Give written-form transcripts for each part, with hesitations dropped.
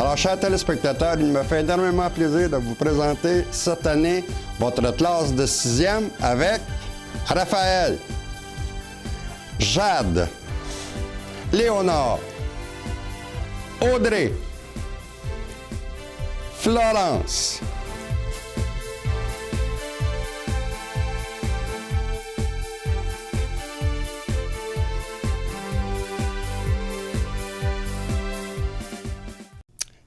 Alors, chers téléspectateurs, il me fait énormément plaisir de vous présenter cette année votre classe de 6e avec Raphaël, Jade, Léonard, Audrey, Florence,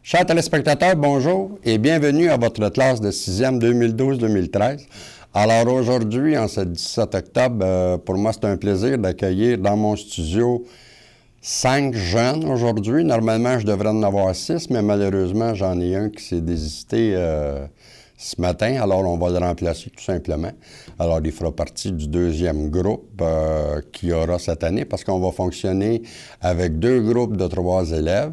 chers téléspectateurs, bonjour et bienvenue à votre classe de 6e 2012-2013. Alors aujourd'hui, en ce 17 octobre, pour moi, c'est un plaisir d'accueillir dans mon studio 5 jeunes aujourd'hui. Normalement, je devrais en avoir 6, mais malheureusement, j'en ai un qui s'est désisté ce matin. Alors, on va le remplacer tout simplement. Alors, il fera partie du deuxième groupe qu'il y aura cette année parce qu'on va fonctionner avec 2 groupes de 3 élèves.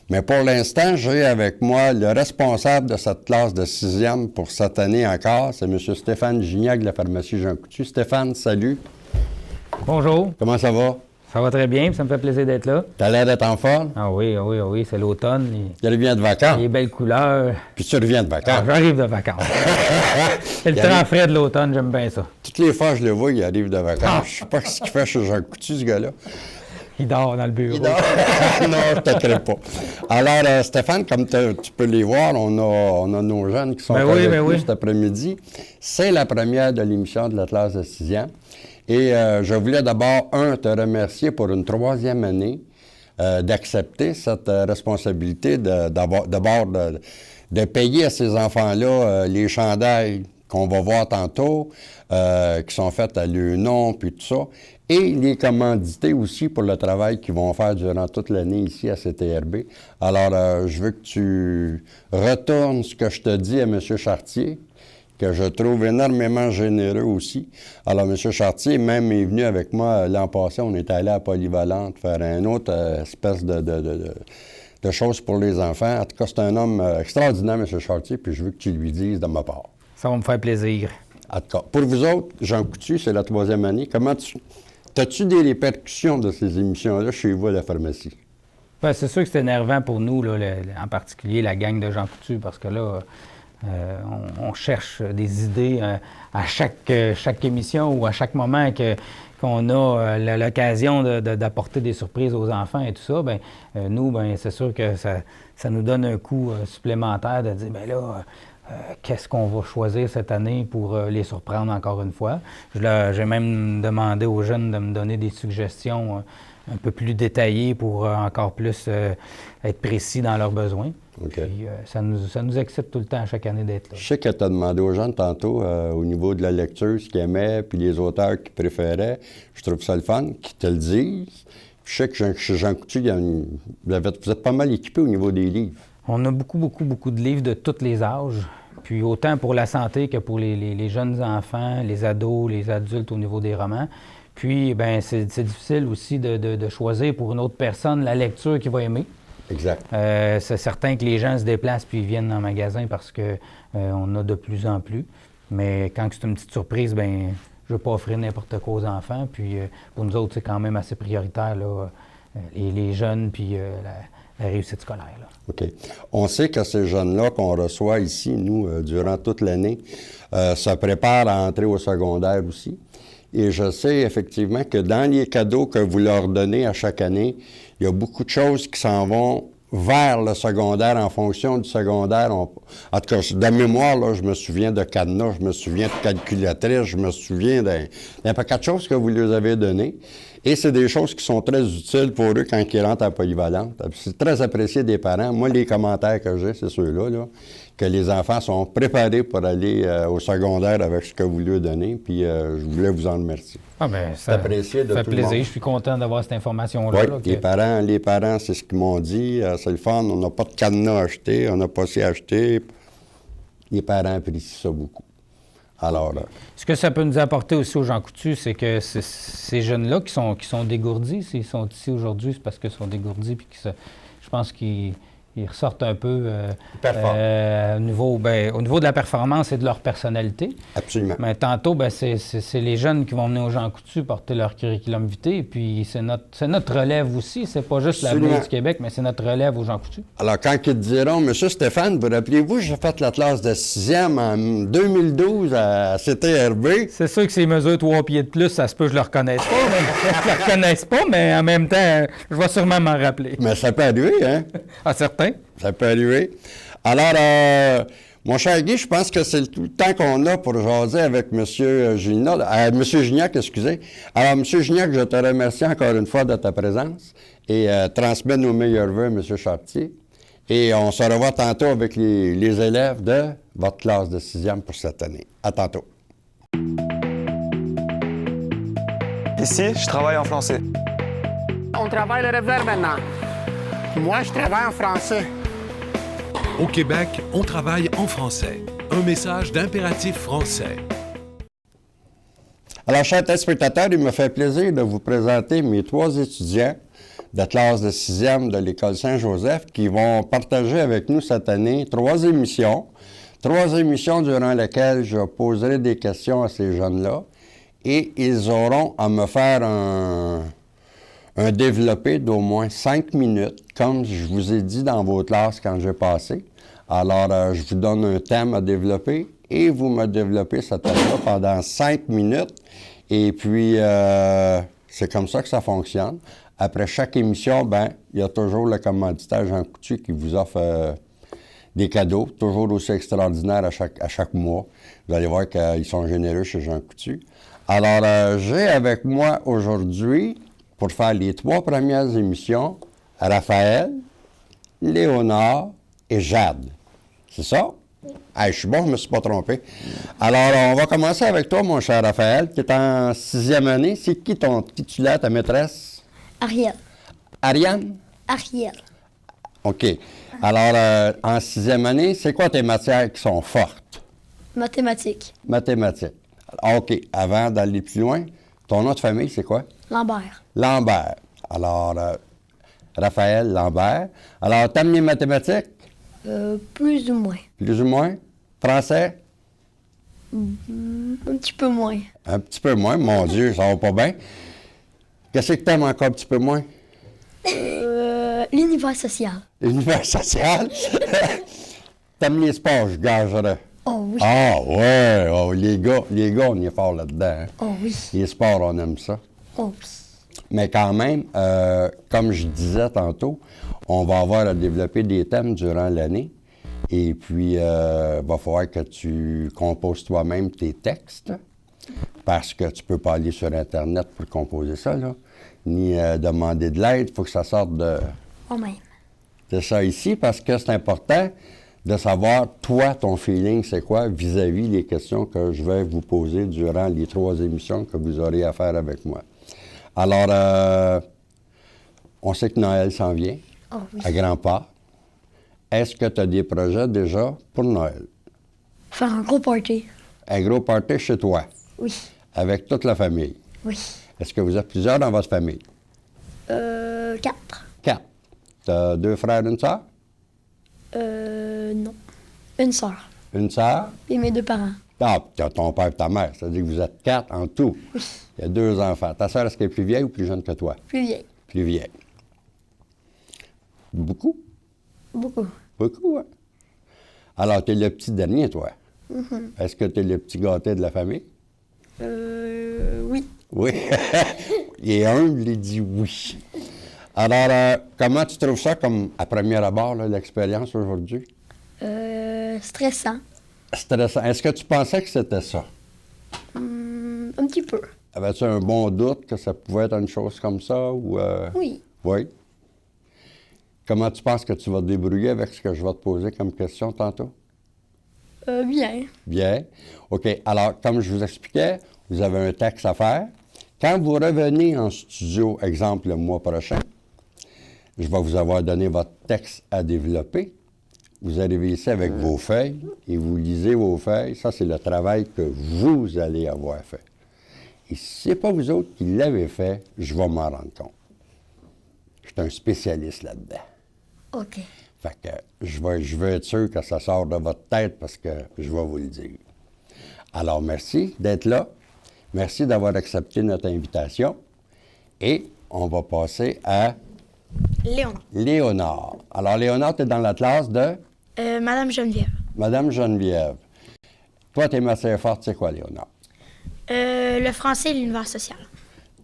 Mais pour l'instant, j'ai avec moi le responsable de cette classe de 6e pour cette année encore. C'est M. Stéphane Gignac de la pharmacie Jean Coutu. Stéphane, salut. Bonjour. Comment ça va? Ça va très bien, ça me fait plaisir d'être là. T'as l'air d'être en forme? Ah oui, c'est l'automne. Il revient de vacances. Les belles couleurs. Puis tu reviens de vacances. Ah, j'arrive de vacances. C'est le temps frais de l'automne, j'aime bien ça. Toutes les fois que je le vois, il arrive de vacances. Je sais pas ce qu'il fait chez Jean Coutu, ce gars-là. Il dort dans le bureau. Il dort. Non, je ne te pas. Alors, Stéphane, comme tu peux les voir, on a nos jeunes qui sont avec nous cet après-midi. C'est la première de l'émission de la classe de 6e. Et je voulais d'abord, te remercier pour une 3e année d'accepter cette responsabilité de payer à ces enfants-là les chandails qu'on va voir tantôt, qui sont faits à leur nom, puis tout ça, et les commanditer aussi pour le travail qu'ils vont faire durant toute l'année ici à CTRB. Alors, je veux que tu retournes ce que je te dis à M. Chartier, que je trouve énormément généreux aussi. Alors, M. Chartier, même, est venu avec moi l'an passé. On est allé à Polyvalente faire une autre espèce de choses pour les enfants. En tout cas, c'est un homme extraordinaire, M. Chartier, puis je veux que tu lui dises de ma part. Ça va me faire plaisir. En tout cas, pour vous autres, Jean Coutu, c'est la 3e année. As-tu des répercussions de ces émissions-là chez vous à la pharmacie? Bien, c'est sûr que c'est énervant pour nous, là, en particulier la gang de Jean Coutu, parce que là, on cherche des idées à chaque émission ou à chaque moment qu'on a l'occasion d'apporter des surprises aux enfants et tout ça. Bien, nous, c'est sûr que ça nous donne un coup supplémentaire de dire, bien là, qu'est-ce qu'on va choisir cette année pour les surprendre encore une fois. J'ai même demandé aux jeunes de me donner des suggestions un peu plus détaillées pour encore plus être précis dans leurs besoins. Okay. Puis, ça nous excite tout le temps, chaque année, d'être là. Je sais que tu as demandé aux jeunes tantôt, au niveau de la lecture, ce qu'ils aimaient, puis les auteurs qu'ils préféraient. Je trouve ça le fun, qu'ils te le disent. Je sais que chez Jean Coutu, vous êtes pas mal équipés au niveau des livres. On a beaucoup de livres de tous les âges. Puis autant pour la santé que pour les jeunes enfants, les ados, les adultes au niveau des romans. Puis, bien, c'est difficile aussi de choisir pour une autre personne la lecture qu'il va aimer. Exact. C'est certain que les gens se déplacent puis viennent dans le magasin parce qu'on a de plus en plus. Mais quand c'est une petite surprise, bien, je ne veux pas offrir n'importe quoi aux enfants. Puis pour nous autres, c'est quand même assez prioritaire, là, les jeunes puis la réussite scolaire. Là. OK. On sait que ces jeunes-là qu'on reçoit ici, nous, durant toute l'année, se préparent à entrer au secondaire aussi. Et je sais effectivement que dans les cadeaux que vous leur donnez à chaque année, il y a beaucoup de choses qui s'en vont vers le secondaire en fonction du secondaire. En tout cas, de mémoire, là, je me souviens de cadenas, je me souviens de calculatrice, je me souviens d'un paquet de choses que vous leur avez données. Et c'est des choses qui sont très utiles pour eux quand ils rentrent à Polyvalente. C'est très apprécié des parents. Moi, les commentaires que j'ai, c'est ceux-là, là, que les enfants sont préparés pour aller au secondaire avec ce que vous leur donnez. Puis je voulais vous en remercier. Ah bien, ça fait plaisir. Je suis content d'avoir cette information-là. Oui, là, les parents, c'est ce qu'ils m'ont dit. C'est le fun. On n'a pas de cadenas à acheter. On n'a pas si à acheter. Les parents apprécient ça beaucoup. Alors, ce que ça peut nous apporter aussi aux Jean Coutu, c'est que ces jeunes-là qui sont dégourdis, s'ils sont ici aujourd'hui, c'est parce qu'ils sont dégourdis puis je pense qu'ils ils ressortent un peu Performant. au niveau de la performance et de leur personnalité. Absolument. Mais tantôt, c'est les jeunes qui vont venir aux Jean Coutu porter leur curriculum vitae. Et puis, c'est notre relève aussi. C'est pas juste Absolument. l'avenir du Québec, mais c'est notre relève aux Jean Coutu. Alors, quand ils te diront, Monsieur Stéphane, vous rappelez-vous, j'ai fait la classe de 6e en 2012 à CTRB. C'est sûr que ces mesures 3 pieds de plus, ça se peut que je le reconnaisse pas. Je le reconnaisse pas, mais en même temps, je vais sûrement m'en rappeler. Mais ça peut arriver, hein? Ah, certain. Ça peut arriver. Alors, mon cher Guy, je pense que c'est tout le temps qu'on a pour jaser avec M. Gignac. M. Gignac, excusez. Alors, M. Gignac, je te remercie encore une fois de ta présence et transmets nos meilleurs vœux à M. Chartier. Et on se revoit tantôt avec les élèves de votre classe de 6e pour cette année. À tantôt. Ici, je travaille en français. On travaille le reverb maintenant. Moi, je travaille en français. Au Québec, on travaille en français. Un message d'Impératif français. Alors, chers téléspectateurs, il me fait plaisir de vous présenter mes 3 étudiants de classe de 6e de l'École Saint-Joseph qui vont partager avec nous cette année 3 émissions. 3 émissions durant lesquelles je poserai des questions à ces jeunes-là et ils auront à me faire un développé d'au moins 5 minutes, comme je vous ai dit dans vos classes quand j'ai passé. Alors, je vous donne un thème à développer et vous me développez ce thème-là pendant 5 minutes. Et puis, c'est comme ça que ça fonctionne. Après chaque émission, il y a toujours le commanditaire Jean Coutu qui vous offre des cadeaux, toujours aussi extraordinaires à chaque mois. Vous allez voir qu'ils sont généreux chez Jean Coutu. Alors, j'ai avec moi aujourd'hui, pour faire les 3 premières émissions, Raphaël, Léonard et Jade. C'est ça? Hey, je suis bon, je ne me suis pas trompé. Alors, on va commencer avec toi, mon cher Raphaël, qui est en 6e année. C'est qui ton titulaire, ta maîtresse? Ariel. Ariane? Ariel. OK. Alors, en 6e année, c'est quoi tes matières qui sont fortes? Mathématiques. Mathématiques. OK. Avant d'aller plus loin, ton nom de famille, c'est quoi? Lambert. Lambert. Alors, Raphaël Lambert. Alors, t'aimes les mathématiques? Plus ou moins. Plus ou moins? Français? Un petit peu moins. Un petit peu moins. Mon Dieu, ça va pas bien. Qu'est-ce que t'aimes encore un petit peu moins? L'univers social. L'univers social? T'aimes les sports, je gagerais. Oh oui. Ah ouais! Oh, les gars, on y est fort là-dedans. Hein? Oh oui. Les sports, on aime ça. Oh oui. Mais quand même, comme je disais tantôt, on va avoir à développer des thèmes durant l'année. Et puis, va falloir que tu composes toi-même tes textes, parce que tu ne peux pas aller sur Internet pour composer ça, là, ni demander de l'aide. Il faut que ça sorte de Moi-même. ça ici, parce que c'est important de savoir, toi, ton feeling, c'est quoi vis-à-vis des questions que je vais vous poser durant les 3 émissions que vous aurez à faire avec moi. Alors, on sait que Noël s'en vient, Oh oui. à grands pas. Est-ce que tu as des projets déjà pour Noël? Faire un gros party. Un gros party chez toi, Oui. avec toute la famille. Oui. Est-ce que vous êtes plusieurs dans votre famille? 4. 4. Tu as 2 frères et une sœur? Non. Une sœur. Une sœur? Et mes 2 parents. Ah, tu as ton père et ta mère. Ça veut dire que vous êtes 4 en tout. Oui. Il y a 2 enfants. Ta sœur, est-ce qu'elle est plus vieille ou plus jeune que toi? Plus vieille. Plus vieille. Beaucoup? Beaucoup. Beaucoup, hein? Alors, tu es le petit dernier, toi. Est-ce que tu es le petit gâté de la famille? Oui. Oui. Il est humble, il dit oui. Alors, comment tu trouves ça comme à premier abord, là, l'expérience aujourd'hui? Stressant. Stressant. Est-ce que tu pensais que c'était ça? Un petit peu. Avais-tu un bon doute que ça pouvait être une chose comme ça? Ou, Oui. Oui. Comment tu penses que tu vas te débrouiller avec ce que je vais te poser comme question tantôt? Bien. Bien. OK. Alors, comme je vous expliquais, vous avez un texte à faire. Quand vous revenez en studio, exemple le mois prochain, je vais vous avoir donné votre texte à développer. Vous arrivez ici avec vos feuilles et vous lisez vos feuilles. Ça, c'est le travail que vous allez avoir fait. Et si ce n'est pas vous autres qui l'avez fait, je vais m'en rendre compte. Je suis un spécialiste là-dedans. OK. Fait que je veux être sûr que ça sort de votre tête parce que je vais vous le dire. Alors, merci d'être là. Merci d'avoir accepté notre invitation. Et on va passer à Léonard. Alors, Léonard, tu es dans la classe de Madame Geneviève. Madame Geneviève. Toi, tes matières fortes, c'est quoi, Léonard? Le français et l'univers social.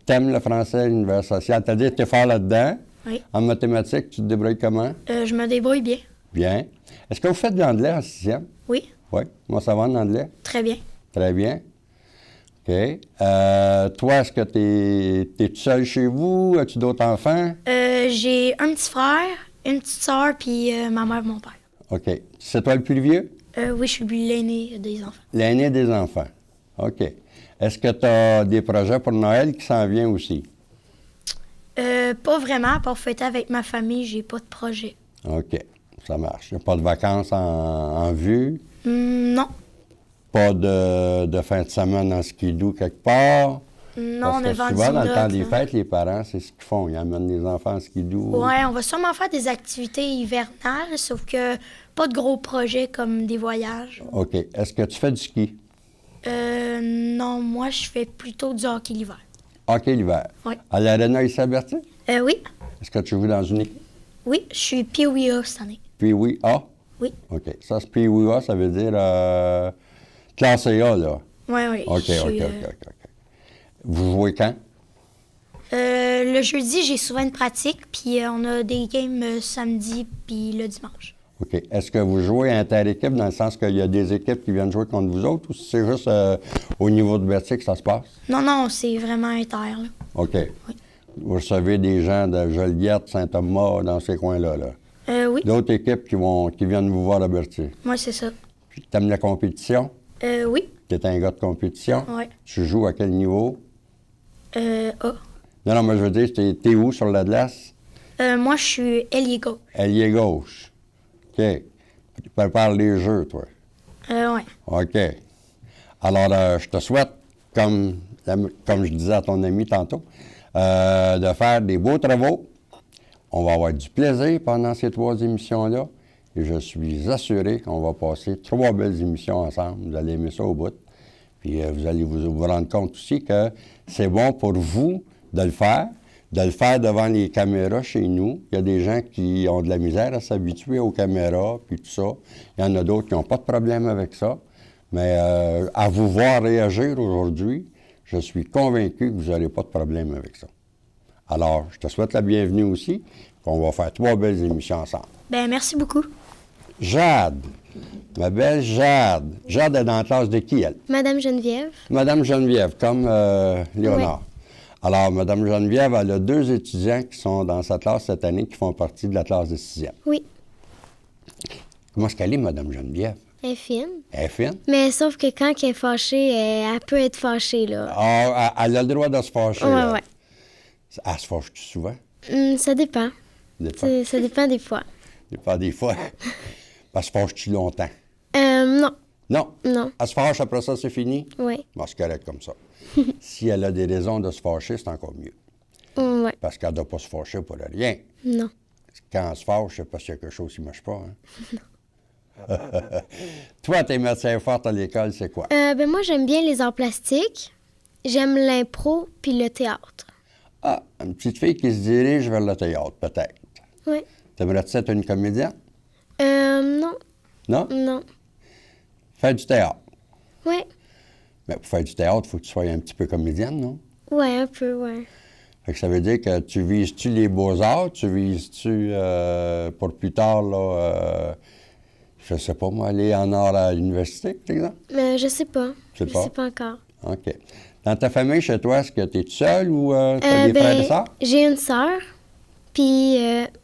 T'aimes le français et l'univers social. T'as dit que t'es fort là-dedans. Oui. En mathématiques, tu te débrouilles comment? Je me débrouille bien. Bien. Est-ce que vous faites de l'anglais en 6e? Oui, Oui. Comment ça va en anglais? très bien. Très bien. OK. Toi, est-ce que t'es tout seul chez vous? As-tu d'autres enfants? J'ai un petit frère, une petite soeur, puis ma mère et mon père. OK. C'est toi le plus vieux? Oui, je suis l'aîné des enfants. L'aîné des enfants. OK. Est-ce que tu as des projets pour Noël qui s'en vient aussi? Pas vraiment. Pour fêter avec ma famille, j'ai pas de projet. OK. Ça marche. Il n'y a pas de vacances en vue? Non. Pas de fin de semaine en skidoo quelque part? Non, Parce on a que vendu souvent, dans le une temps note, des là. fêtes, les parents, c'est ce qu'ils font. Ils amènent les enfants en skidoo. Ouais, on va sûrement faire des activités hivernales, sauf que pas de gros projets comme des voyages. OK. Est-ce que tu fais du ski? Non, moi, je fais plutôt du hockey l'hiver. Hockey l'hiver. Oui. À l'Arena ici à Berthier? Oui, Est-ce que tu joues dans une équipe? oui, je suis Pee-wee A cette année. Puis oui, A? Oui, OK. Ça, c'est Puis A, ça veut dire classe A, là. oui. OK, je suis, OK. Vous jouez quand? Le jeudi, j'ai souvent une pratique, puis on a des games samedi puis le dimanche. OK. Est-ce que vous jouez inter-équipe dans le sens qu'il y a des équipes qui viennent jouer contre vous autres ou c'est juste au niveau de Berthier que ça se passe? Non, c'est vraiment inter, là. OK. Vous recevez des gens de Joliette, Saint-Thomas, dans ces coins-là, là. Oui, D'autres équipes qui viennent vous voir à Berthier. moi, c'est ça. Puis t'aimes la compétition? Oui, Tu es un gars de compétition? oui. Tu joues à quel niveau? A. Non, mais je veux dire, t'es où sur la glace? Moi, je suis ailier gauche. Ailier gauche. OK. Tu prépares les jeux, toi. Ouais. OK. Alors, je te souhaite, comme je disais à ton ami tantôt, de faire des beaux travaux. On va avoir du plaisir pendant ces 3 émissions-là. Et je suis assuré qu'on va passer 3 belles émissions ensemble. Vous allez aimer ça au bout. Puis vous allez vous rendre compte aussi que c'est bon pour vous de le faire devant les caméras chez nous. Il y a des gens qui ont de la misère à s'habituer aux caméras, puis tout ça. Il y en a d'autres qui n'ont pas de problème avec ça. Mais à vous voir réagir aujourd'hui, je suis convaincu que vous n'aurez pas de problème avec ça. Alors, je te souhaite la bienvenue aussi. On va faire 3 belles émissions ensemble. Ben, merci beaucoup. Jade, ma belle Jade. Jade est dans la classe de qui, elle? Madame Geneviève. Madame Geneviève, comme Léonard. Alors, Madame Geneviève, elle a 2 étudiants qui sont dans sa classe cette année, qui font partie de la classe de 6e. Oui. Comment est-ce qu'elle est, Madame Geneviève? Elle est fine. Elle est fine? Mais sauf que quand elle est fâchée, elle peut être fâchée, là. Ah, elle a le droit de se fâcher. elle. Ouais. Elle se fâche-tu souvent? Ça dépend. Des fois. Ça dépend des fois. Pas des fois. Elle se fâche-tu longtemps? Non. Non. Non. Elle se fâche, après ça, c'est fini? Oui. Bon, c'est correct comme ça. Si elle a des raisons de se fâcher, c'est encore mieux. Ouais. Parce qu'elle ne doit pas se fâcher pour rien. Non. Quand elle se fâche, c'est parce qu'il y a quelque chose qui ne marche pas. Hein? Toi, tes médecins fortes à l'école, c'est quoi? Ben moi, j'aime bien les arts plastiques. J'aime l'impro puis le théâtre. Ah, une petite fille qui se dirige vers le théâtre, peut-être. Oui. T'aimerais-tu être une comédienne? Non. Non? Non. Faire du théâtre. Ouais. Mais pour faire du théâtre, il faut que tu sois un petit peu comédienne, non? Ouais, un peu, ouais. Fait que ça veut dire que tu vises-tu les beaux-arts? Tu vises-tu, pour plus tard, là, je sais pas moi, aller en art à l'université, par exemple? Je sais pas. Tu sais Je pas? sais pas encore. OK. Dans ta famille, chez toi, est-ce que tu es toute seule ou tu as des frères et sœurs? J'ai une sœur, puis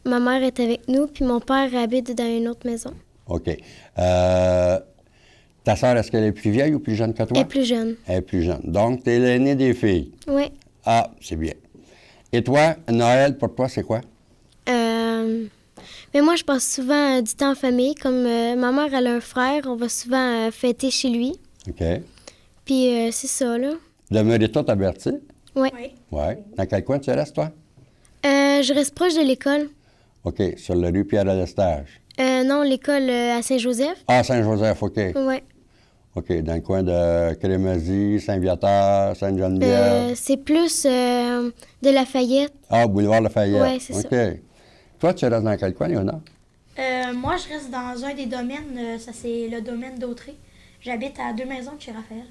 ma mère est avec nous, puis mon père habite dans une autre maison. OK. Ta sœur, est-ce qu'elle est plus vieille ou plus jeune que toi? Elle est plus jeune. Elle est plus jeune. Donc, tu es l'aînée des filles. Oui. Ah, c'est bien. Et toi, Noël, pour toi, c'est quoi? Mais moi, je passe souvent du temps en famille. Comme ma mère, elle a un frère, on va souvent fêter chez lui. OK. Puis c'est ça, là. Demeurez toi à Berthier? Oui. Oui. Dans quel coin tu restes, toi? Je reste proche de l'école. OK. Sur la rue Pierre-Lestage. Non, l'école à Saint-Joseph. Ah, Saint-Joseph, OK. Ouais. OK, dans le coin de Crémazie, Saint-Viateur, Sainte-Geneviève. C'est plus de Lafayette. Ah, Boulevard Lafayette. Ouais, c'est ça. OK. Toi, tu restes dans quel coin, Léonard? Moi, je reste dans un des domaines, ça c'est le domaine d'Autré. J'habite à 2 maisons de chez Raphaël.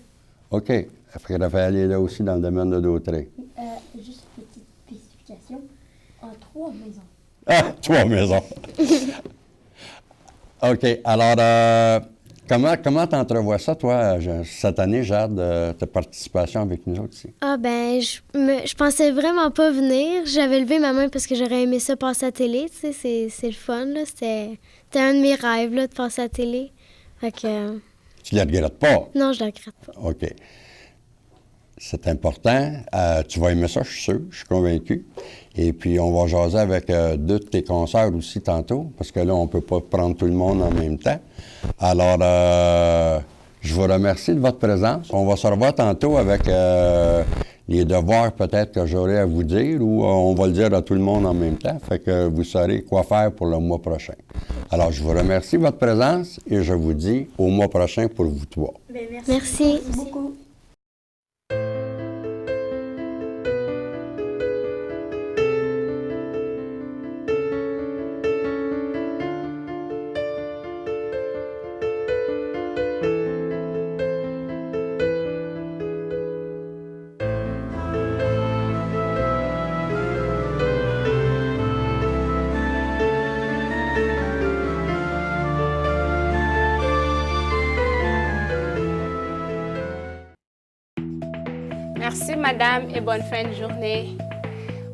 OK. Après, Raphaël est là aussi dans le domaine de Dautré. Juste une petite spécification. En 3 maisons. Ah, 3 maisons. OK. Alors, comment t'entrevois ça, toi, cette année, Jade, ta participation avec nous autres ici? Ah ben, je pensais vraiment pas venir. J'avais levé ma main parce que j'aurais aimé ça passer à la télé. Tu sais, c'est le fun, là. C'était un de mes rêves, là, de passer à la télé. Fait que... Tu ne le regrettes pas? Non, je le regrette pas. OK. C'est important. Tu vas aimer ça, je suis sûr, je suis convaincu. Et puis, on va jaser avec 2 de tes consoeurs aussi tantôt, parce que là, on ne peut pas prendre tout le monde en même temps. Alors, je vous remercie de votre présence. On va se revoir tantôt avec les devoirs peut-être que j'aurai à vous dire, ou on va le dire à tout le monde en même temps, fait que vous saurez quoi faire pour le mois prochain. Alors, je vous remercie de votre présence et je vous dis au mois prochain pour vous 3. Merci. beaucoup. Merci, madame, et bonne fin de journée.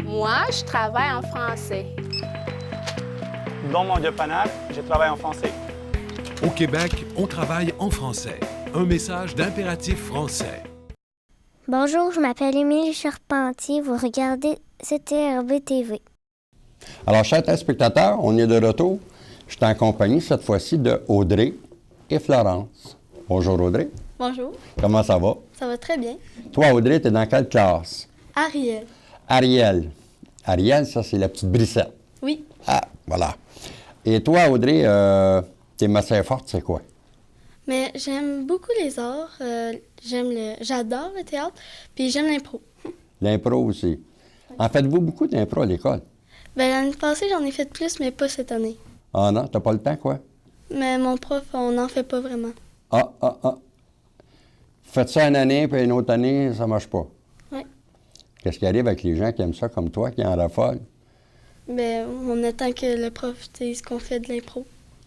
Moi, je travaille en français. Dans mon dépannage, je travaille en français. Au Québec, on travaille en français. Un message d'impératif français. Bonjour, je m'appelle Émilie Charpentier. Vous regardez CTRB TV. Alors, chers téléspectateurs, on est de retour. Je suis en compagnie cette fois-ci de Audrey et Florence. Bonjour, Audrey. Bonjour. Comment ça va? Ça va très bien. Toi, Audrey, tu es dans quelle classe? Ariel. Ariel. Ariel, ça, c'est la petite brissette. Oui. Ah, voilà. Et toi, Audrey, tes matières fortes, c'est quoi? Mais j'aime beaucoup les arts. J'adore le théâtre. Puis j'aime l'impro. L'impro aussi. En faites-vous beaucoup d'impro à l'école? Ben, l'année passée, j'en ai fait plus, mais pas cette année. Ah non, t'as pas le temps, quoi? Mais mon prof, on n'en fait pas vraiment. Ah. Faites ça une année, puis une autre année, ça marche pas. Oui. Qu'est-ce qui arrive avec les gens qui aiment ça comme toi, qui en raffolent? Ben, on attend que le prof dise qu'on fait de l'impro.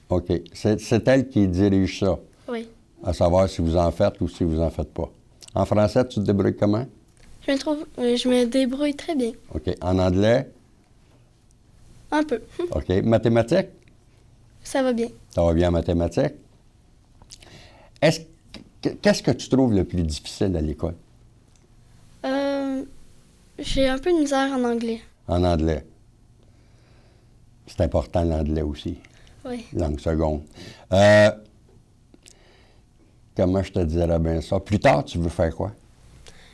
OK. C'est elle qui dirige ça. Oui. À savoir si vous en faites ou si vous en faites pas. En français, tu te débrouilles comment? Je me débrouille très bien. OK. En anglais? Un peu. OK. Mathématiques? Ça va bien. Ça va bien en mathématiques? Qu'est-ce que tu trouves le plus difficile à l'école? J'ai un peu de misère en anglais. En anglais. C'est important l'anglais aussi. Oui. Langue seconde. Comment je te dirais bien ça? Plus tard, tu veux faire quoi?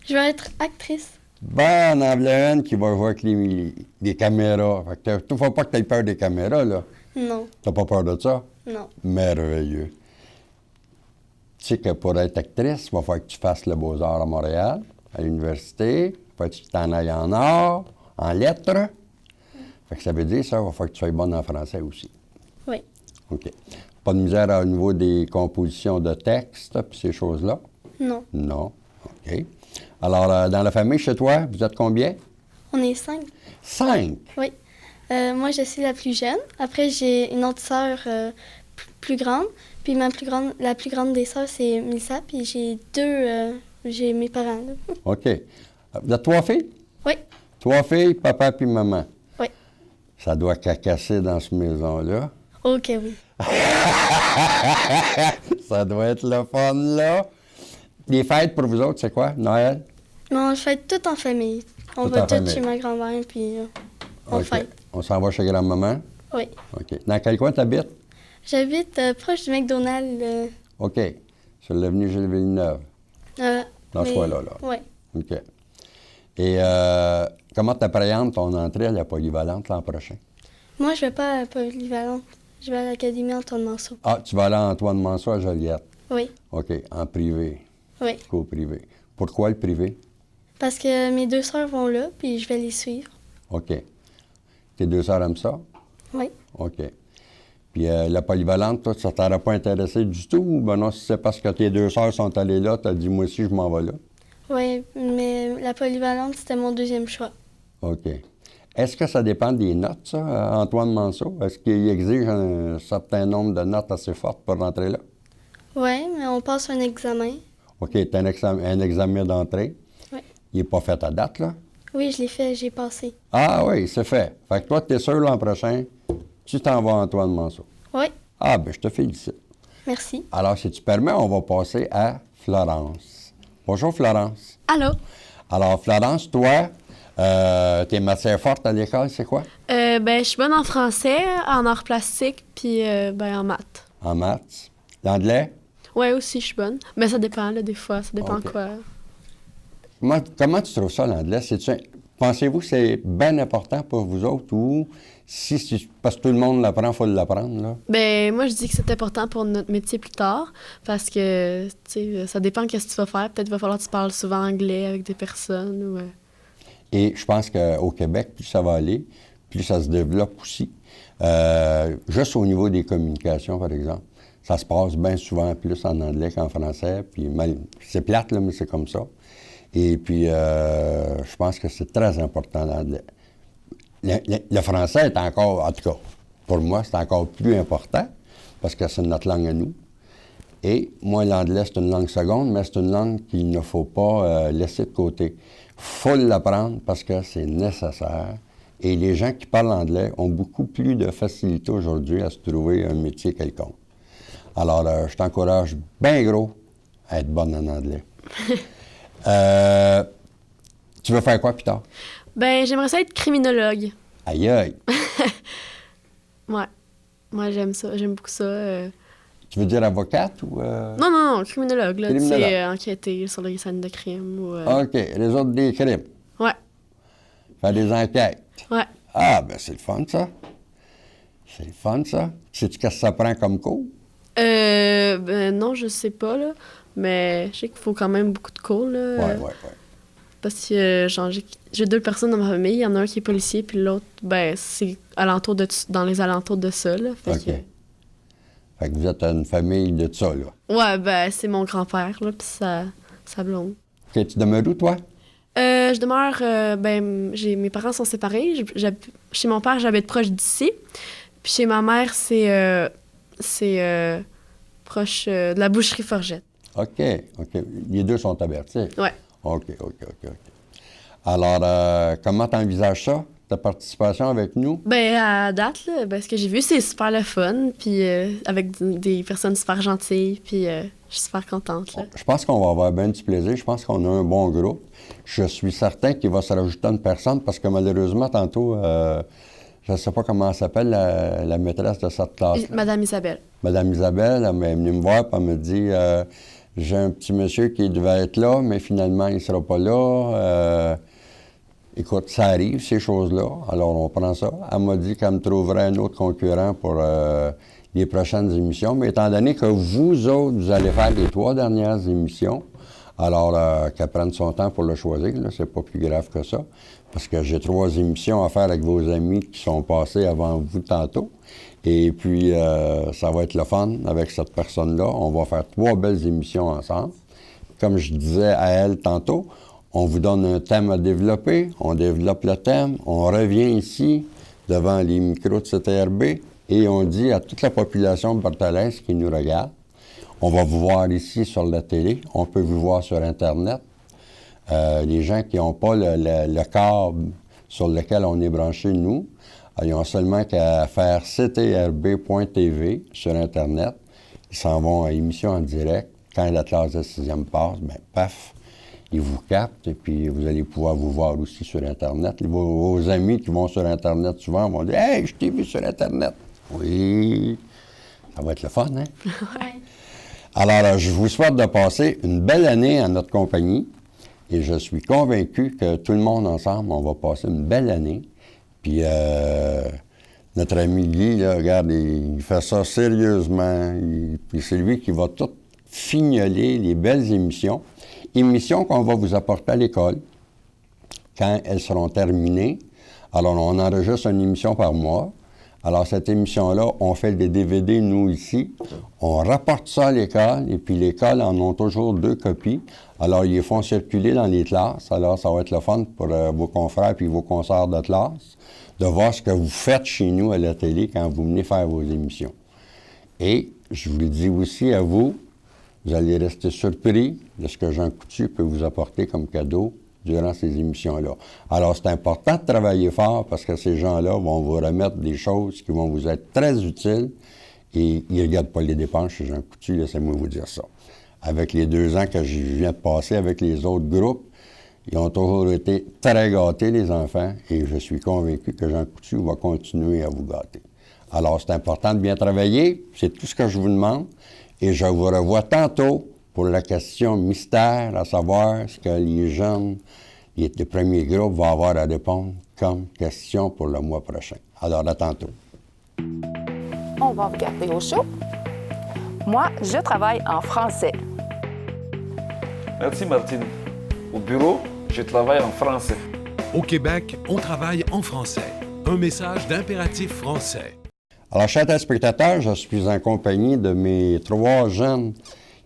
Je vais être actrice. Ben, en anglais, une qui va jouer avec les caméras. Fait que tu ne faut pas que tu aies peur des caméras, là. Non. T'as pas peur de ça? Non. Merveilleux. Tu sais que pour être actrice, il va falloir que tu fasses le Beaux-Arts à Montréal, à l'université. Il faut que tu t'en ailles en art, en lettres. Fait que ça veut dire ça, il va falloir que tu sois bonne en français aussi. Oui. OK. Pas de misère au niveau des compositions de textes puis ces choses-là? Non. Non. OK. Alors, dans la famille, chez toi, vous êtes combien? On est 5. 5? Oui. Moi, je suis la plus jeune. Après, j'ai une autre sœur plus grande. Puis la plus grande des sœurs, c'est Mélissa. Puis j'ai mes parents. Là. OK. Vous êtes 3 filles? Oui. 3 filles, papa puis maman? Oui. Ça doit cacasser dans cette maison-là. OK, oui. Ça doit être le fun, là. Les fêtes pour vous autres, c'est quoi? Noël? Non, on fête tout en famille. On va tout chez ma grand-mère, puis on fête. On s'en va chez grand-maman? Oui. OK. Dans quel coin tu habites? J'habite proche du McDonald's. OK. Sur l'avenue Gilles-Villeneuve? Dans ce coin-là, là. Oui. OK. Et comment tu appréhendes ton entrée à la polyvalente l'an prochain? Moi, je vais pas à la polyvalente. Je vais à l'Académie Antoine Manceau. Ah, tu vas aller à Antoine Manceau à Joliette. Oui. OK, en privé. Oui. Cours privé. Pourquoi le privé? Parce que mes 2 sœurs vont là, puis je vais les suivre. OK. Tes 2 sœurs aiment ça? Oui. OK. Puis la polyvalente, toi, ça t'aurait pas intéressé du tout? Ou ben non, si c'est parce que tes 2 sœurs sont allées là, t'as dit, moi aussi, je m'en vais là? Oui, mais la polyvalente, c'était mon 2e choix. OK. Est-ce que ça dépend des notes, ça, Antoine Manceau? Est-ce qu'il exige un certain nombre de notes assez fortes pour rentrer là? Oui, mais on passe un examen. OK, tu as un examen d'entrée. Oui. Il n'est pas fait à date, là? Oui, je l'ai fait, j'ai passé. Ah oui, c'est fait. Fait que toi, tu es sûr l'an prochain, tu t'en vas à Antoine Manceau. Oui. Ah, bien, je te félicite. Merci. Alors, si tu permets, on va passer à Florence. Bonjour, Florence. Allô? Alors, Florence, toi, tes matières fortes à l'école, c'est quoi? Je suis bonne en français, en arts plastiques, puis en maths. En maths. L'anglais? Oui, aussi, je suis bonne. Mais ça dépend, là, des fois. Ça dépend OK. quoi. Comment tu trouves ça, l'anglais? Pensez-vous que c'est bien important pour vous autres ou parce que tout le monde l'apprend, il faut l'apprendre, là? Moi, je dis que c'est important pour notre métier plus tard, parce que, tu sais, ça dépend de ce que tu vas faire. Peut-être qu'il va falloir que tu parles souvent anglais avec des personnes ou... Et je pense qu'au Québec, plus ça va aller, plus ça se développe aussi. Juste au niveau des communications, par exemple, ça se passe bien souvent plus en anglais qu'en français. Puis c'est plate, là, mais c'est comme ça. Et puis, je pense que c'est très important, l'anglais. Le français est encore, en tout cas, pour moi, c'est encore plus important parce que c'est notre langue à nous. Et moi, l'anglais, c'est une langue seconde, mais c'est une langue qu'il ne faut pas laisser de côté. Il faut l'apprendre parce que c'est nécessaire. Et les gens qui parlent anglais ont beaucoup plus de facilité aujourd'hui à se trouver un métier quelconque. Alors, je t'encourage bien gros à être bonne en anglais. Tu veux faire quoi plus tard? J'aimerais ça être criminologue. Aïe, aïe! Ouais. Moi, j'aime ça. J'aime beaucoup ça. Tu veux dire avocate ou... Non, criminologue. Là, tu sais, enquêter sur les scènes de crime ou... OK, résoudre des crimes. Ouais. Faire des enquêtes. Ouais. Ah, ben c'est le fun, ça. C'est le fun, ça. Sais-tu qu'est-ce que ça prend comme cours? Non, je sais pas, là. Mais je sais qu'il faut quand même beaucoup de cours, là. Ouais. Parce que, j'ai 2 personnes dans ma famille. Il y en a un qui est policier, puis l'autre, c'est dans les alentours de ça, là. Fait que vous êtes une famille de ça, là. Ouais, c'est mon grand-père, là, puis sa blonde. OK, tu demeures où, toi? Je demeure, mes parents sont séparés. Chez mon père, j'habite proche d'ici. Puis chez ma mère, c'est proche de la boucherie Forgette. OK. Les 2 sont avertis? Ouais. OK. Alors, comment tu envisages ça, ta participation avec nous? À date, là, ce que j'ai vu, c'est super le fun, puis avec des personnes super gentilles, puis je suis super contente. Là. Je pense qu'on va avoir bien du plaisir. Je pense qu'on a un bon groupe. Je suis certain qu'il va se rajouter une personne, parce que malheureusement, tantôt, je ne sais pas comment elle s'appelle, la maîtresse de cette classe. Madame Isabelle. Madame Isabelle, elle est venue me voir, puis elle me dit... j'ai un petit monsieur qui devait être là, mais finalement, il ne sera pas là. Écoute, ça arrive, ces choses-là. Alors, on prend ça. Elle m'a dit qu'elle me trouverait un autre concurrent pour les prochaines émissions. Mais étant donné que vous autres, vous allez faire les 3 dernières émissions, alors qu'elle prenne son temps pour le choisir, là, c'est pas plus grave que ça. Parce que j'ai 3 émissions à faire avec vos amis qui sont passés avant vous tantôt. Et puis, ça va être le fun avec cette personne-là. On va faire 3 belles émissions ensemble. Comme je disais à elle tantôt, on vous donne un thème à développer, on développe le thème, on revient ici devant les micros de CTRB et on dit à toute la population bartholaise qui nous regarde, on va vous voir ici sur la télé, on peut vous voir sur Internet. Les gens qui n'ont pas le câble sur lequel on est branché, nous, ils ont seulement qu'à faire ctrb.tv sur Internet. Ils s'en vont à émission en direct. Quand la classe de 6e passe, paf, ils vous captent et puis vous allez pouvoir vous voir aussi sur Internet. Vos amis qui vont sur Internet souvent vont dire « Hey, je t'ai vu sur Internet! » Oui, ça va être le fun, hein? Ouais. Alors, je vous souhaite de passer une belle année en notre compagnie et je suis convaincu que tout le monde ensemble, on va passer une belle année. Puis, Notre ami Guy, là, regarde, il fait ça sérieusement. Puis c'est lui qui va tout fignoler les belles émissions. Émissions qu'on va vous apporter à l'école quand elles seront terminées. Alors, on enregistre une émission par mois. Alors, cette émission-là, on fait des DVD, nous, ici. On rapporte ça à l'école, et puis l'école en ont toujours 2 copies. Alors, ils les font circuler dans les classes. Alors, ça va être le fun pour vos confrères puis vos consoeurs de classe de voir ce que vous faites chez nous à la télé quand vous venez faire vos émissions. Et je vous le dis aussi à vous, vous allez rester surpris de ce que Jean Coutu peut vous apporter comme cadeau durant ces émissions-là. Alors, c'est important de travailler fort parce que ces gens-là vont vous remettre des choses qui vont vous être très utiles et ils ne regardent pas les dépenses chez Jean Coutu, laissez-moi vous dire ça. Avec les 2 ans que je viens de passer avec les autres groupes, ils ont toujours été très gâtés, les enfants, et je suis convaincu que Jean Coutu va continuer à vous gâter. Alors, c'est important de bien travailler, c'est tout ce que je vous demande, et je vous revois tantôt pour la question mystère, à savoir ce que les jeunes, les premiers groupes vont avoir à répondre comme question pour le mois prochain. Alors, à tantôt. On va regarder au show. Moi, je travaille en français. Merci, Martine. Au bureau, je travaille en français. Au Québec, on travaille en français. Un message d'impératif français. Alors, chers téléspectateurs, je suis en compagnie de mes 3 jeunes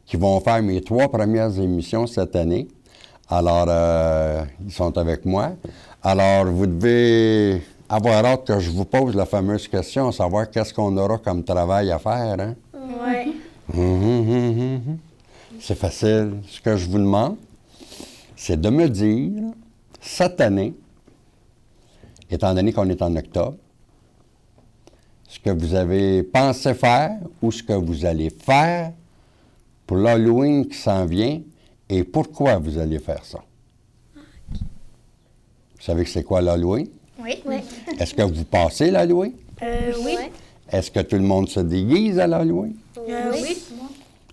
qui vont faire mes 3 premières émissions cette année. Alors, ils sont avec moi. Alors, vous devez avoir hâte que je vous pose la fameuse question, à savoir qu'est-ce qu'on aura comme travail à faire, hein? Oui. C'est facile. Ce que je vous demande, c'est de me dire, cette année, étant donné qu'on est en octobre, ce que vous avez pensé faire ou ce que vous allez faire pour l'Halloween qui s'en vient et pourquoi vous allez faire ça. Vous savez que c'est quoi l'Halloween? Oui. Est-ce que vous passez l'Halloween? Oui. Est-ce que tout le monde se déguise à l'Halloween? Oui.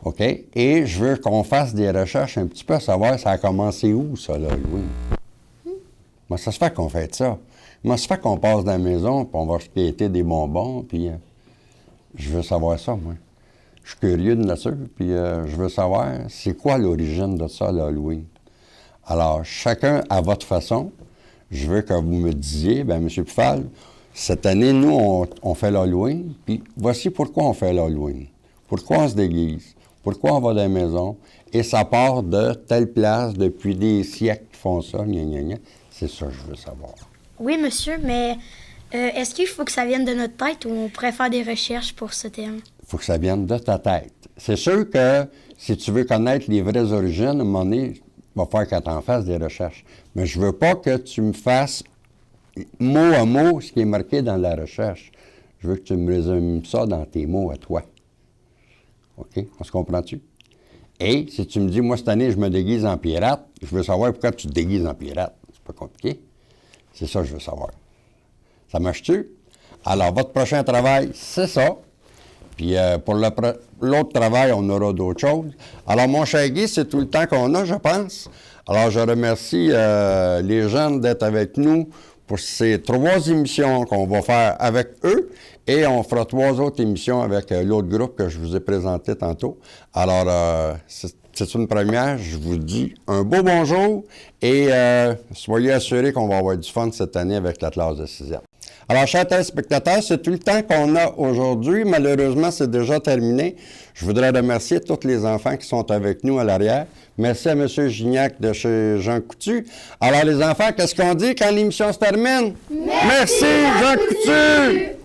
OK. Et je veux qu'on fasse des recherches un petit peu à savoir ça a commencé où, ça, l'Halloween. Moi, ça se fait qu'on fait ça. Moi, ça se fait qu'on passe dans la maison, puis on va skater des bonbons, puis je veux savoir ça, moi. Je suis curieux de nature, puis je veux savoir c'est quoi l'origine de ça, l'Halloween. Alors, chacun à votre façon, je veux que vous me disiez, bien, M. Pfal, cette année, nous, on fait l'Halloween, puis voici pourquoi on fait l'Halloween. Pourquoi on se déguise? Pourquoi on va dans la maison? Et ça part de telle place depuis des siècles qu'ils font ça, gna gna gna. C'est ça que je veux savoir. Oui, monsieur, mais est-ce qu'il faut que ça vienne de notre tête ou on pourrait faire des recherches pour ce thème? Il faut que ça vienne de ta tête. C'est sûr que si tu veux connaître les vraies origines, à un moment donné, il va falloir que tu en fasses des recherches. Mais je veux pas que tu me fasses mot à mot ce qui est marqué dans la recherche. Je veux que tu me résumes ça dans tes mots à toi. OK? On se comprend-tu? Et si tu me dis, moi, cette année, je me déguise en pirate, je veux savoir pourquoi tu te déguises en pirate. C'est pas compliqué. C'est ça que je veux savoir. Ça marche-tu? Alors, votre prochain travail, c'est ça. Puis pour l'autre travail, on aura d'autres choses. Alors, mon cher Guy, c'est tout le temps qu'on a, je pense. Alors, je remercie les jeunes d'être avec nous pour ces 3 émissions qu'on va faire avec eux. Et on fera 3 autres émissions avec l'autre groupe que je vous ai présenté tantôt. Alors, c'est une première. Je vous dis un beau bonjour et soyez assurés qu'on va avoir du fun cette année avec la classe de 6e. Alors, chers téléspectateurs, c'est tout le temps qu'on a aujourd'hui. Malheureusement, c'est déjà terminé. Je voudrais remercier tous les enfants qui sont avec nous à l'arrière. Merci à M. Gignac de chez Jean Coutu. Alors, les enfants, qu'est-ce qu'on dit quand l'émission se termine? Merci Jean Coutu!